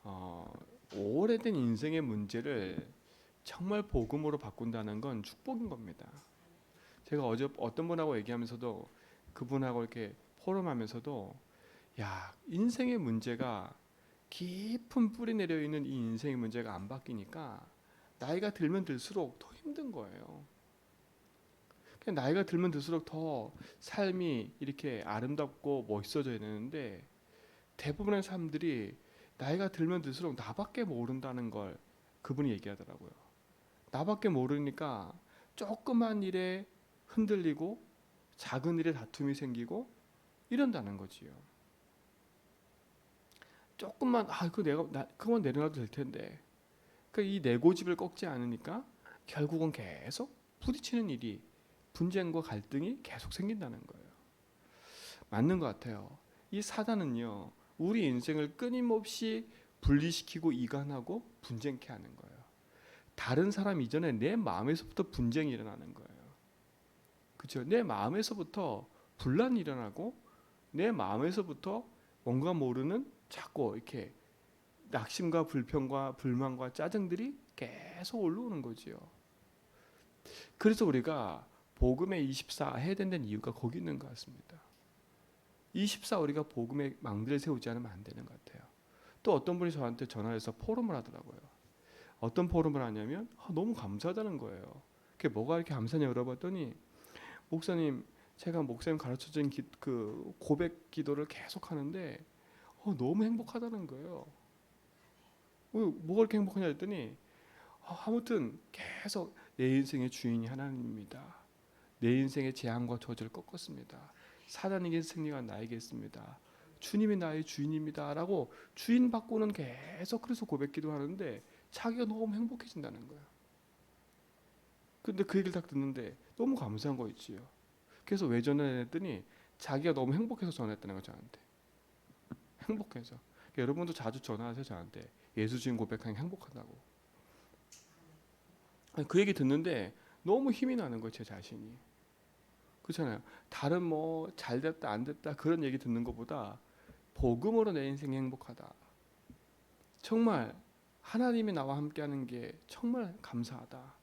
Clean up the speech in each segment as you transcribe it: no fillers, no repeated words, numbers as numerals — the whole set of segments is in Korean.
어, 오래된 인생의 문제를 정말 복음으로 바꾼다는 건 축복인 겁니다. 제가 어제 어떤 분하고 얘기하면서도 그분하고 이렇게 포럼하면서도 야, 인생의 문제가 깊은 뿌리 내려 있는 이 인생의 문제가 안 바뀌니까 나이가 들면 들수록 더 힘든 거예요. 그냥 나이가 들면 들수록 더 삶이 이렇게 아름답고 멋있어져야 되는데 대부분의 사람들이 나이가 들면 들수록 나밖에 모른다는 걸 그분이 얘기하더라고요. 나밖에 모르니까 조그만 일에 흔들리고 작은 일에 다툼이 생기고 이런다는 거지요. 조금만 그 내가 그건 내려놔도 될 텐데. 그러니까 이 내고집을 꺾지 않으니까 결국은 계속 부딪히는 일이 분쟁과 갈등이 계속 생긴다는 거예요. 맞는 것 같아요. 이 사단은요, 우리 인생을 끊임없이 분리시키고 이간하고 분쟁케 하는 거예요. 다른 사람 이전에 내 마음에서부터 분쟁이 일어나는 거예요. 그렇죠? 내 마음에서부터 분란이 일어나고 내 마음에서부터 뭔가 모르는 자꾸 이렇게 낙심과 불평과 불만과 짜증들이 계속 올라오는 거지요. 그래서 우리가 복음의 24 해야 된다는 이유가 거기 있는 것 같습니다. 24 우리가 복음의 망대를 세우지 않으면 안 되는 것 같아요. 또 어떤 분이 저한테 전화해서 포럼을 하더라고요. 어떤 포럼을 하냐면 너무 감사하다는 거예요. 그게 뭐가 이렇게 감사냐 물어봤더니 목사님 제가 목사님 가르쳐준 그 고백 기도를 계속 하는데 너무 행복하다는 거예요. 뭐가 이렇게 행복하냐 했더니 아무튼 계속 내 인생의 주인이 하나님입니다. 내 인생의 재앙과 저주를 꺾었습니다. 사단에게 승리가 나에게 있습니다. 주님이 나의 주인입니다. 라고 주인 바꾸는 계속 그래서 고백기도 하는데 자기가 너무 행복해진다는 거예요. 근데 그 얘기를 딱 듣는데 너무 감사한 거 있지요. 그래서 왜 전화했더니 자기가 너무 행복해서 전화했다는 거 저한테. 행복해서. 그러니까 여러분도 자주 전화하세요 저한테. 예수 주인 고백하니 행복하다고. 그 얘기 듣는데 너무 힘이 나는 거예요 제 자신이. 그렇잖아요. 다른 뭐 잘됐다 안 됐다 그런 얘기 듣는 것보다 복음으로 내 인생이 행복하다. 정말 하나님이 나와 함께하는 게 정말 감사하다.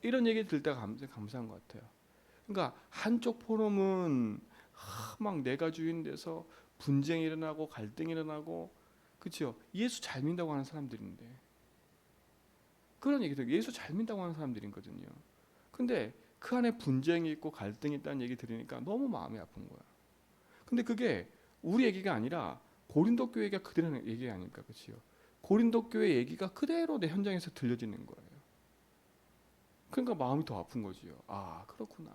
이런 얘기 들을 때가 감사한 것 같아요. 그러니까 한쪽 포럼은 막 내가 주인 돼서 분쟁이 일어나고 갈등이 일어나고 그렇죠. 예수 잘 믿는다고 하는 사람들인데 그런 얘기들 예수 잘 믿는다고 하는 사람들이거든요. 근데 그 안에 분쟁이 있고 갈등이 있다는 얘기 들으니까 너무 마음이 아픈 거야. 근데 그게 우리 얘기가 아니라 고린도 교회 얘기가 그대로 얘기 아닐까, 그렇지요? 고린도 교회 얘기가 그대로 내 현장에서 들려지는 거예요. 그러니까 마음이 더 아픈 거지요. 아, 그렇구나.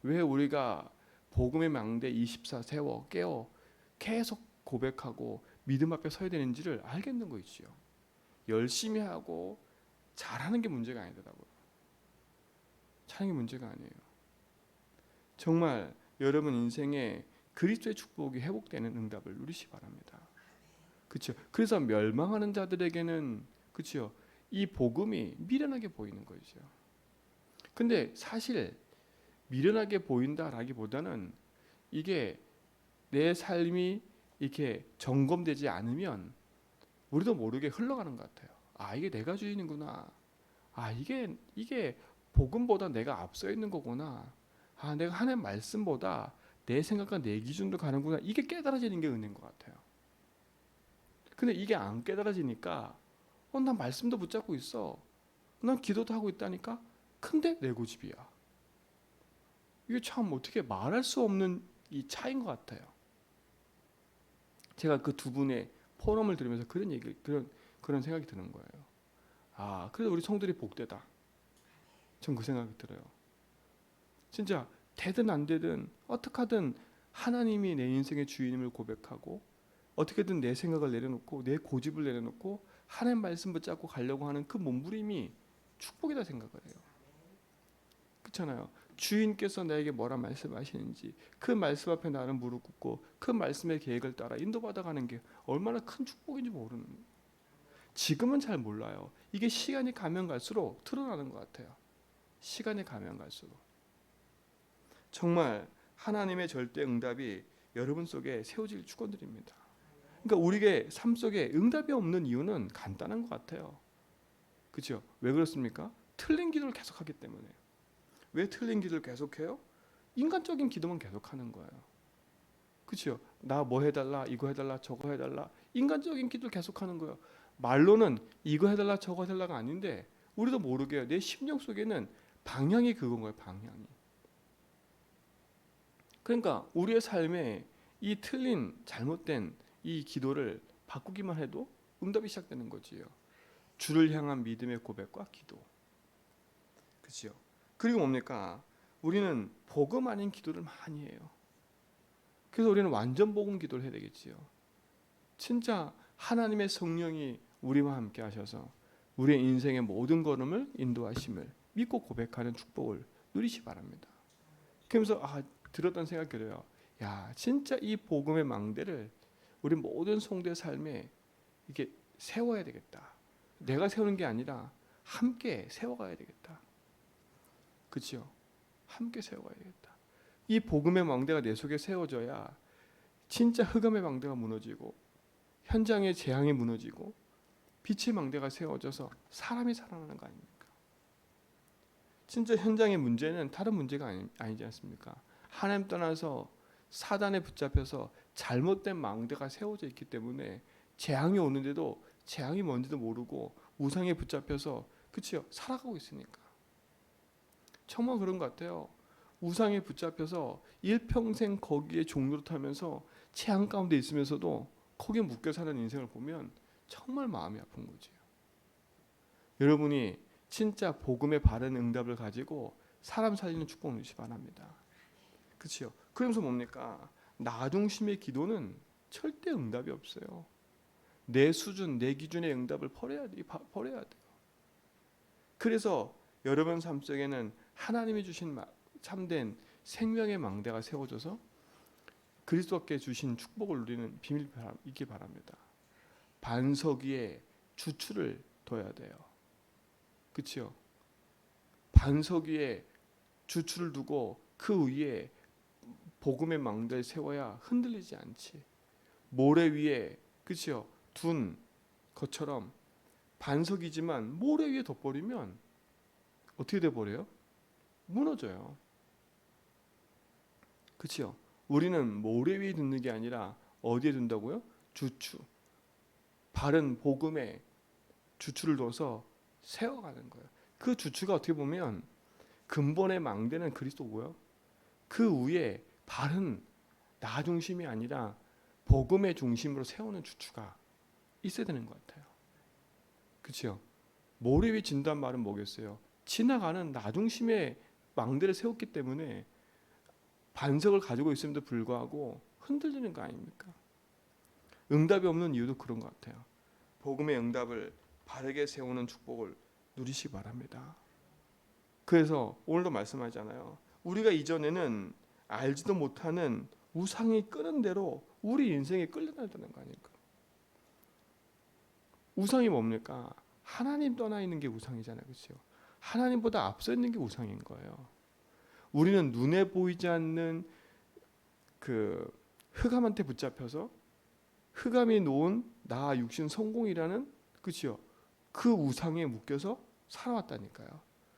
왜 우리가 복음의 망대 24 세워 깨어 계속 고백하고 믿음 앞에 서야 되는지를 알겠는 거 있지요. 열심히 하고 잘하는 게 문제가 아니더라고요. 잘하는 게 문제가 아니에요. 정말 여러분 인생에 그리스도의 축복이 회복되는 응답을 누리시 바랍니다. 그렇죠. 그래서 멸망하는 자들에게는 그렇죠. 이 복음이 미련하게 보이는 거죠. 근데 사실 미련하게 보인다라기보다는 이게 내 삶이 이렇게 점검되지 않으면 우리도 모르게 흘러가는 것 같아요. 아, 이게 내가 주인이구나. 아, 이게 복음보다 내가 앞서 있는 거구나. 아, 내가 하나님 말씀보다 내 생각과 내 기준으로 가는구나. 이게 깨달아지는 게 은혜인 것 같아요. 근데 이게 안 깨달아지니까 난 말씀도 붙잡고 있어. 난 기도도 하고 있다니까. 근데 내 고집이야. 이게 참 어떻게 말할 수 없는 이 차이인 것 같아요. 제가 그 두 분의 포럼을 들으면서 그런 생각이 드는 거예요. 아, 그래도 우리 성들이 복되다. 전 그 생각이 들어요. 진짜 되든 안 되든 어떻게 하든 하나님이 내 인생의 주인임을 고백하고 어떻게든 내 생각을 내려놓고 내 고집을 내려놓고 하나님 말씀 붙잡고 가려고 하는 그 몸부림이 축복이다 생각을 해요. 그렇잖아요. 주인께서 나에게 뭐라 말씀하시는지 그 말씀 앞에 나는 무릎 꿇고 그 말씀의 계획을 따라 인도받아가는 게 얼마나 큰 축복인지 모르는 거예요. 지금은 잘 몰라요. 이게 시간이 가면 갈수록 드러나는 것 같아요. 시간이 가면 갈수록. 정말 하나님의 절대 응답이 여러분 속에 세워질 축원드립니다. 그러니까 우리의 삶 속에 응답이 없는 이유는 간단한 것 같아요. 그렇죠? 왜 그렇습니까? 틀린 기도를 계속하기 때문에. 왜 틀린 기도를 계속해요? 인간적인 기도만 계속하는 거예요. 그렇죠? 나 뭐 해달라, 이거 해달라, 저거 해달라. 인간적인 기도를 계속하는 거예요. 말로는 이거 해달라, 저거 해달라가 아닌데 우리도 모르게 내 심령 속에는 방향이 그건 거예요. 방향이. 그러니까 우리의 삶에 이 틀린 잘못된 이 기도를 바꾸기만 해도 응답이 시작되는 거지요. 주를 향한 믿음의 고백과 기도. 그렇죠? 그리고 뭡니까? 우리는 복음 아닌 기도를 많이 해요. 그래서 우리는 완전 복음 기도를 해야 되겠지요. 진짜 하나님의 성령이 우리와 함께 하셔서 우리의 인생의 모든 걸음을 인도하심을 믿고 고백하는 축복을 누리시 바랍니다. 그러면서 들었던 생각이 들어요. 야, 진짜 이 복음의 망대를 우리 모든 성도의 삶에 이렇게 세워야 되겠다. 내가 세우는 게 아니라 함께 세워가야 되겠다. 그렇죠? 함께 세워가야 되겠다. 이 복음의 망대가 내 속에 세워져야 진짜 흑암의 망대가 무너지고 현장의 재앙이 무너지고 빛의 망대가 세워져서 사람이 살아나는 거 아닙니까? 진짜 현장의 문제는 다른 문제가 아니지 않습니까? 하나님 떠나서 사단에 붙잡혀서 잘못된 망대가 세워져 있기 때문에 재앙이 오는데도 재앙이 뭔지도 모르고 우상에 붙잡혀서 그치요? 살아가고 있으니까. 정말 그런 것 같아요. 우상에 붙잡혀서 일평생 거기에 종로를 타면서 재앙 가운데 있으면서도 거기에 묶여 사는 인생을 보면 정말 마음이 아픈 거지요. 여러분이 진짜 복음의 바른 응답을 가지고 사람 살리는 축복을 누리시 바랍니다. 그렇죠? 그러면서 뭡니까? 나 중심의 기도는 절대 응답이 없어요. 내 수준, 내 기준의 응답을 버려야 돼요. 그래서 여러분 삶 속에는 하나님이 주신 참된 생명의 망대가 세워져서 그리스도께 주신 축복을 누리는 비밀이 있기 바랍니다. 반석 위에 주추를 둬야 돼요. 그렇죠? 반석 위에 주추를 두고 그 위에 복음의 망대를 세워야 흔들리지 않지. 모래 위에 그렇죠? 둔 것처럼 반석이지만 모래 위에 덮어버리면 어떻게 돼 버려요? 무너져요. 그렇죠? 우리는 모래 위에 두는 게 아니라 어디에 둔다고요? 주추. 바른 복음에 주추를 둬서 세워가는 거예요. 그 주추가 어떻게 보면 근본의 망대는 그리스도고요. 그 위에 바른 나 중심이 아니라 복음의 중심으로 세우는 주추가 있어야 되는 것 같아요. 그렇죠? 모래 위에 진단 말은 뭐겠어요? 지나가는 나 중심의 망대를 세웠기 때문에 반석을 가지고 있음에도 불구하고 흔들리는 거 아닙니까? 응답이 없는 이유도 그런 것 같아요. 복음의 응답을 바르게 세우는 축복을 누리시기 바랍니다. 그래서 오늘도 말씀하잖아요. 우리가 이전에는 알지도 못하는 우상이 끄는 대로 우리 인생에 끌려다니는 거 아닐까? 우상이 뭡니까? 하나님 떠나 있는 게 우상이잖아요. 그렇죠? 하나님보다 앞서 있는 게 우상인 거예요. 우리는 눈에 보이지 않는 그 흑암한테 붙잡혀서 흑암이 놓은 나 육신 성공이라는 그렇죠? 그 우상에 묶여서 살아왔다니까요.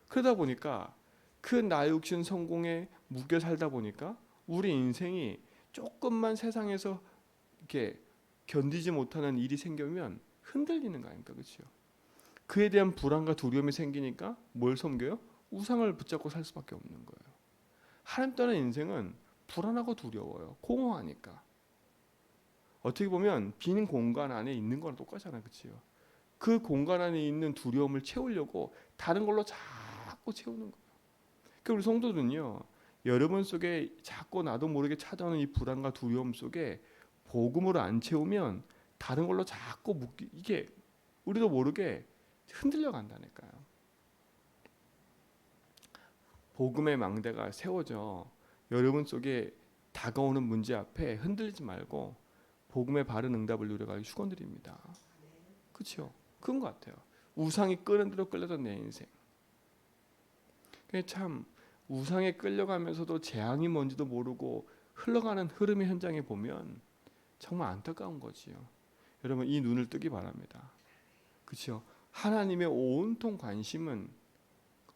그러다 보니까 그 나 육신 성공에 묶여 살다 보니까 우리 인생이 조금만 세상에서 이렇게 견디지 못하는 일이 생기면 흔들리는 거 아닙니까? 그렇죠? 그에 대한 불안과 두려움이 생기니까 뭘 섬겨요? 우상을 붙잡고 살 수밖에 없는 거예요. 하나님 떠난 인생은 불안하고 두려워요. 공허하니까. 어떻게 보면 빈 공간 안에 있는 거랑 똑같잖아요. 그렇죠? 그 공간 안에 있는 두려움을 채우려고 다른 걸로 자꾸 채우는 거예요. 그러니까 우리 성도들은요. 여러분 속에 자꾸 나도 모르게 찾아오는 이 불안과 두려움 속에 복음으로 안 채우면 다른 걸로 자꾸 이게 우리도 모르게 흔들려 간다니까요. 복음의 망대가 세워져 여러분 속에 다가오는 문제 앞에 흔들리지 말고 복음의 바른 응답을 누려가기 축원드립니다. 그렇죠? 그런 것 같아요. 우상이 끄는 대로 끌려던 내 인생. 참 우상에 끌려가면서도 재앙이 뭔지도 모르고 흘러가는 흐름의 현장에 보면 정말 안타까운 거지요. 여러분 이 눈을 뜨기 바랍니다. 그렇죠? 하나님의 온통 관심은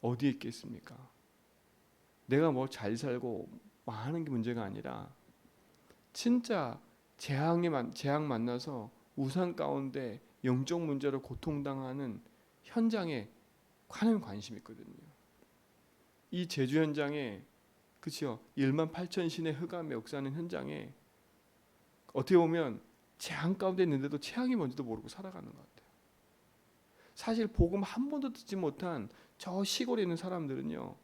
어디에 있겠습니까? 내가 뭐 잘 살고 많은 게 문제가 아니라 진짜 재앙 만나서 우상 가운데 영적 문제로 고통당하는 현장에 하나님 관심이 있거든요. 이 제주 현장에 그렇죠? 1만 8천 신의 흑암에 역사하는 현장에 어떻게 보면 재앙 가운데 있는데도 재앙이 뭔지도 모르고 살아가는 것 같아요. 사실 복음 한 번도 듣지 못한 저 시골에 있는 사람들은요,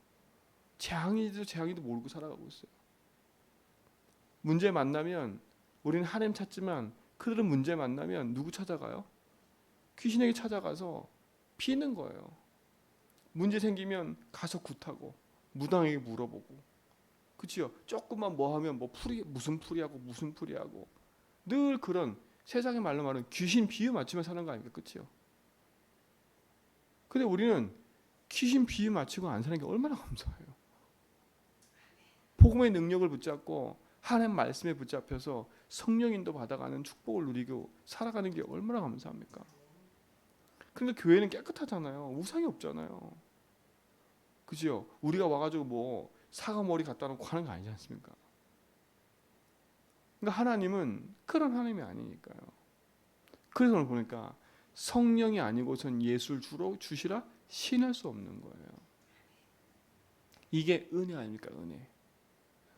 재앙이도 모르고 살아가고 있어요. 문제 만나면 우리는 하나님 찾지만 그들은 문제 만나면 누구 찾아가요? 귀신에게 찾아가서 피는 거예요. 문제 생기면 가서 굿하고 무당에게 물어보고, 그치요? 조금만 뭐 하면 뭐 무슨 풀이하고 늘 그런 세상의 말로 말하는 귀신 비유 맞추며 사는 거 아닙니까? 그치요? 근데 우리는 귀신 비유 맞추고 안 사는 게 얼마나 감사해요. 복음의 능력을 붙잡고 하나님 말씀에 붙잡혀서 성령인도 받아가는 축복을 누리고 살아가는 게 얼마나 감사합니까? 근데 교회는 깨끗하잖아요. 우상이 없잖아요. 그죠? 우리가 와가지고 뭐 사과머리 갖다 놓고 하는 거 아니지 않습니까? 그러니까 하나님은 그런 하나님이 아니니까요. 그래서 오늘 보니까 성령이 아니고선 예수를 주시라 신할 수 없는 거예요. 이게 은혜 아닙니까? 은혜.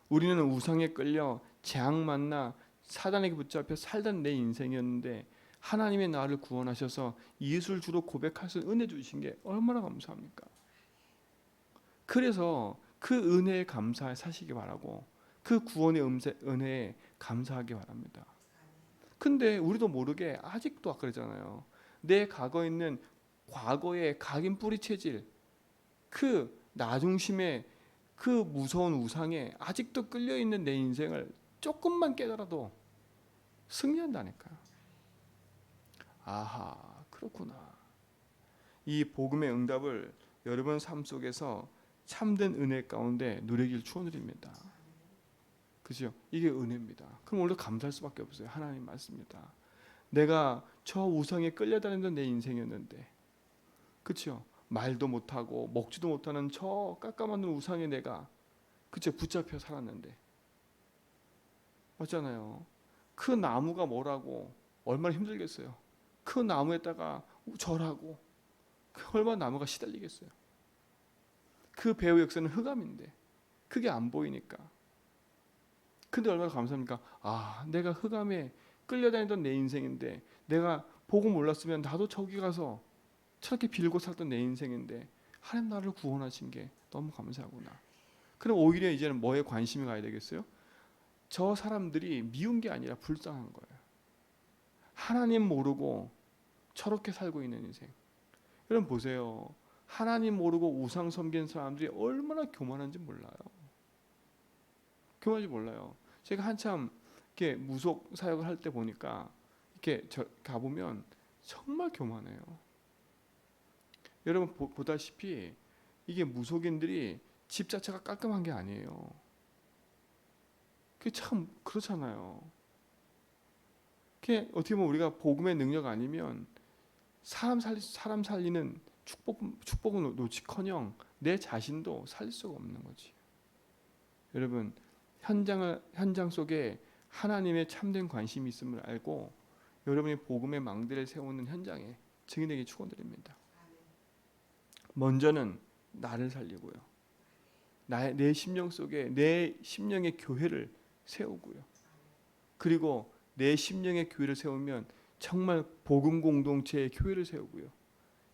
우리는 우상에 끌려 재앙 만나 사단에게 붙잡혀 살던 내 인생이었는데 하나님의 나를 구원하셔서 예수를 주로 고백하셔서 은혜 주신 게 얼마나 감사합니까? 그래서 그 은혜에 감사해 사시기 바라고 그 구원의 은혜에 감사하기 바랍니다. 근데 우리도 모르게 아직도 아까 그러잖아요. 내 과거에 있는 과거의 각인 뿌리 체질, 그 나중심의 그 무서운 우상에 아직도 끌려 있는 내 인생을 조금만 깨달아도 승리한다니까요. 아하, 그렇구나. 이 복음의 응답을 여러분 삶 속에서 참된 은혜 가운데 누리길 축원드립니다. 그죠? 이게 은혜입니다. 그럼 오늘 감사할 수밖에 없어요. 하나님 맞습니다. 내가 저 우상에 끌려다니던 내 인생이었는데, 그렇죠? 말도 못하고 먹지도 못하는 저 깜깜한 우상에 내가 그쵸 붙잡혀 살았는데, 맞잖아요. 그 나무가 뭐라고 얼마나 힘들겠어요. 그 나무에다가 절하고 얼마나 나무가 시달리겠어요. 그 배후 역사는 흑암인데 그게 안 보이니까. 근데 얼마나 감사합니까? 아, 내가 흑암에 끌려다니던 내 인생인데 내가 보고 몰랐으면 나도 저기 가서 저렇게 빌고 살던 내 인생인데 하나님 나를 구원하신 게 너무 감사하구나. 그럼 오히려 이제는 뭐에 관심이 가야 되겠어요? 저 사람들이 미운 게 아니라 불쌍한 거예요. 하나님 모르고 저렇게 살고 있는 인생. 여러분 보세요. 하나님 모르고 우상 섬기는 사람들이 얼마나 교만한지 몰라요. 교만한지 몰라요. 제가 한참 이렇게 무속 사역을 할 때 보니까 이렇게 가보면 정말 교만해요. 여러분 보다시피 이게 무속인들이 집 자체가 깔끔한 게 아니에요. 그게 참 그렇잖아요. 그게 어떻게 보면 우리가 복음의 능력 아니면 사람 살리는 축복은 놓치커녕 내 자신도 살릴 수가 없는 거지. 여러분 현장 속에 하나님의 참된 관심이 있음을 알고 여러분이 복음의 망대를 세우는 현장에 증인에게 축원드립니다. 먼저는 나를 살리고요. 내 심령 속에 내 심령의 교회를 세우고요. 그리고 내 심령의 교회를 세우면 정말 복음 공동체의 교회를 세우고요.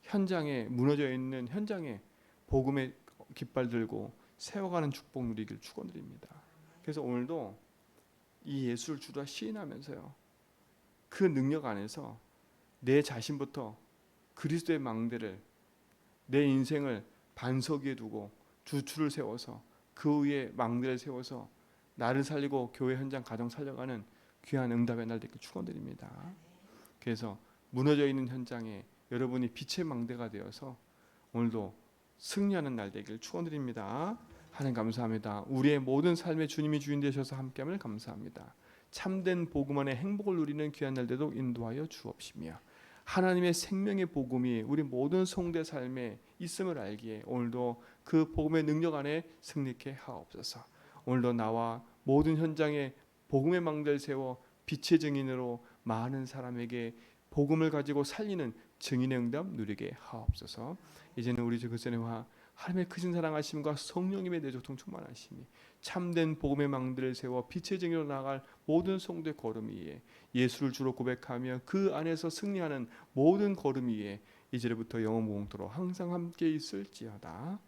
현장에 무너져 있는 현장에 복음의 깃발 들고 세워가는 축복 누리길 축원드립니다. 그래서 오늘도 이 예수를 주라 시인하면서요. 그 능력 안에서 내 자신부터 그리스도의 망대를 내 인생을 반석 위에 두고 주추를 세워서 그 위에 망대를 세워서 나를 살리고 교회 현장 가정 살려가는 귀한 응답의 날 되길 축원드립니다. 그래서 무너져 있는 현장에 여러분이 빛의 망대가 되어서 오늘도 승리하는 날 되길 축원드립니다. 하나님 감사합니다. 우리의 모든 삶의 주님이 주인 되셔서 함께함을 감사합니다. 참된 복음 안에 행복을 누리는 귀한 날들도 인도하여 주옵시며 하나님의 생명의 복음이 우리 모든 성도의 삶에 있음을 알기에 오늘도 그 복음의 능력 안에 승리케 하옵소서. 오늘도 나와 모든 현장에 복음의 망대를 세워 빛의 증인으로 많은 사람에게 복음을 가지고 살리는 증인의 응답 누리게 하옵소서. 이제는 우리 주 그리스도의 화 하나님의 크신 사랑하심과 성령님의 내조통 충만하심이 참된 복음의 망대를 세워 빛의 증인으로 나아갈 모든 성도의 걸음 위에 예수를 주로 고백하며 그 안에서 승리하는 모든 걸음 위에 이제부터 영원 무궁토록 항상 함께 있을지어다.